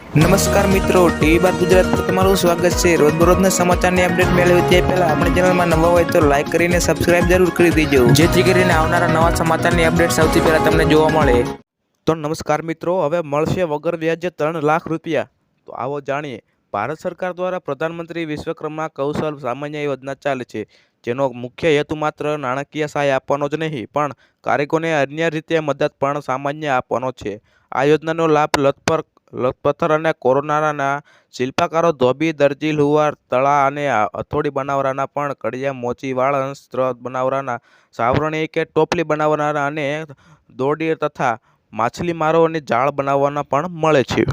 નમસ્કાર મિત્રો, ટીવી બાર ગુજરાત પર તમારું સ્વાગત છે। રોજબરોજના સમાચારની અપડેટ મેળવી તે પહેલા આપણી ચેનલમાં નવા હોય તો લાઈક કરીને સબસ્ક્રાઇબ જરૂર કરી દેજો, જેથી કરીને આવનારા નવા સમાચારની અપડેટ સૌથી પહેલા તમને જોવા મળે। તો નમસ્કાર મિત્રો, હવે મળશે વગર વ્યાજે 3 લાખ રૂપિયા। તો આવો જાણીએ। ભારત સરકાર દ્વારા પ્રધાનમંત્રી વિશ્વકર્મા કૌશલ સામાન્ય યોજના ચાલે છે, જેનો મુખ્ય હેતુ માત્ર નાણાકીય સહાય આપવાનો જ નહીં, પણ કારીગરોને અન્ય રીતે મદદ પણ સામાન્ય આપવાનો છે। આ યોજનાનો લાભ લથપથર અને કોરોનાના શિલ્પકારો, ધોબી, દરજી, લુહાર, તળા અને હથોડી બનાવવાના, પણ કડિયા, મોચી, વાળંદ, સ્ત્ર બનાવવાના, સાવરણી કે ટોપલી બનાવવાના અને દોરડી તથા માછલીમારો અને જાળ બનાવવાના પણ મળે છે।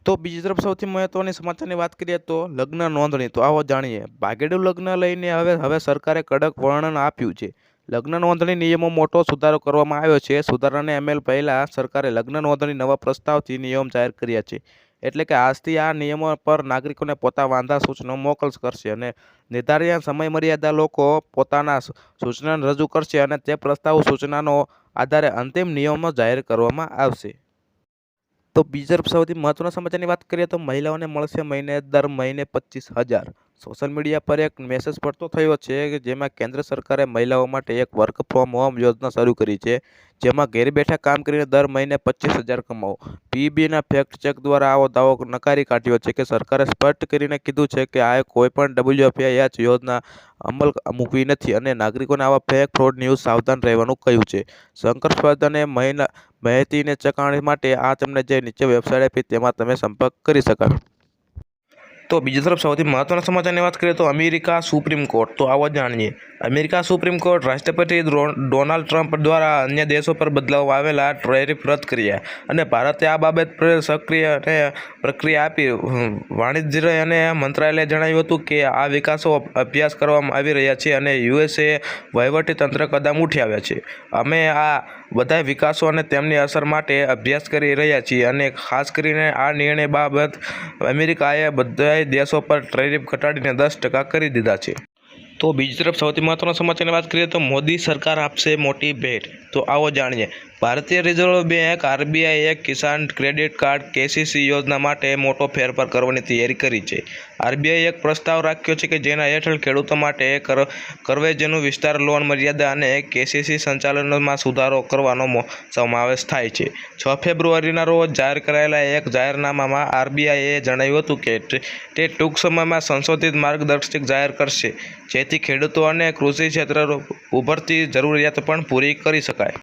તો બીજી તરફ સૌથી મહત્વની સમાચારની વાત કરીએ તો લગ્ન નોંધણી। તો આવો જાણીએ। ભાગેડુ લગ્ન લઈને હવે સરકારે કડક વર્ણન આપ્યું છે। લગ્ન નોંધણી નિયમો મોટો સુધારો કરવામાં આવ્યો છે। સુધારાને અમલ પહેલા સરકારે લગ્ન નોંધણી નવા પ્રસ્તાવથી નિયમ જાહેર કર્યા છે। એટલે કે આજથી આ નિયમો પર નાગરિકોને પોતા વાંધા સૂચનો મોકલ કરશે અને નિર્ધારિત સમય મર્યાદા લોકો પોતાના સૂચના રજૂ કરશે અને તે પ્રસ્તાવ સૂચનાનો આધારે અંતિમ નિયમો જાહેર કરવામાં આવશે। તો બીજી તરફ સૌથી મહત્વના સમાચારની વાત કરીએ તો મહિલાઓને મળશે દર મહિને 25,000। સોશિયલ મીડિયા પર એક મેસેજ પડતો થયો છે કે જેમાં કેન્દ્ર સરકારે મહિલાઓ માટે એક વર્ક ફ્રોમ હોમ યોજના શરૂ કરી છે, જેમાં ઘેર બેઠા કામ કરીને દર મહિને 25,000 કમાવો। પીઈબીના ફેક્ટ ચેક દ્વારા આવો દાવો નકારી કાઢ્યો છે કે સરકારે સ્પષ્ટ કરીને કીધું છે કે આ કોઈ પણ WFH યોજના અમલ મૂકવી નથી અને નાગરિકોને આવા ફેક ફ્રોડ ન્યૂઝ સાવધાન રહેવાનું કહ્યું છે। શંકાસ્પદ અને માહિતીને ચકાસણી માટે આ તમને જે નીચે વેબસાઇટ આપી તેમાં તમે સંપર્ક કરી શકાય। તો બીજી તરફ સૌથી મહત્વના સમાચારની વાત કરીએ તો અમેરિકા સુપ્રીમ કોર્ટ। તો આવો જાણીએ। અમેરિકા સુપ્રીમ કોર્ટ રાષ્ટ્રપતિ ડોનાલ્ડ ટ્રમ્પ દ્વારા અન્ય દેશો પર બદલાવવામાં આવેલા ટેરિફ રદ કર્યા અને ભારતે આ બાબત પર સક્રિય અને પ્રક્રિયા આપી। વાણિજ્ય અને મંત્રાલયે જણાવ્યું હતું કે આ વિકાસો અભ્યાસ કરવામાં આવી રહ્યા છે અને યુએસએ વહીવટી તંત્ર કદમ ઉઠાવ્યા છે। અમે આ બધા વિકાસો અને તેમની અસર માટે અભ્યાસ કરી રહ્યા છીએ અને ખાસ કરીને આ નિર્ણય બાબત અમેરિકાએ બધા દેશો પર ટેરિફ ઘટાડીને 10% કરી દીધા છે। તો બીજી તરફ સૌથી મહત્વના સમાચારની વાત કરીએ તો મોદી સરકાર આપશે મોટી ભેટ। તો આવો જાણીએ। ભારતીય રિઝર્વ બેંક RBI એક કિસાન ક્રેડિટ કાર્ડ KCC યોજના માટે મોટો ફેરફાર કરવાની તૈયારી કરી છે। RBI એક પ્રસ્તાવ રાખ્યો છે કે જેના હેઠળ ખેડૂતો માટે કરવેરાનો વિસ્તાર, લોન મર્યાદા અને KCC સંચાલનમાં સુધારો કરવાનો સમાવેશ થાય છે। 6 ફેબ્રુઆરીના રોજ જાહેર કરાયેલા એક જાહેરનામામાં RBIએ જણાવ્યું હતું કે તે ટૂંક સમયમાં સંશોધિત માર્ગદર્શિકા જાહેર કરશે, જેથી ખેડૂતો અને કૃષિ ક્ષેત્રે ઉભરતી જરૂરિયાતો પણ પૂરી કરી શકાય।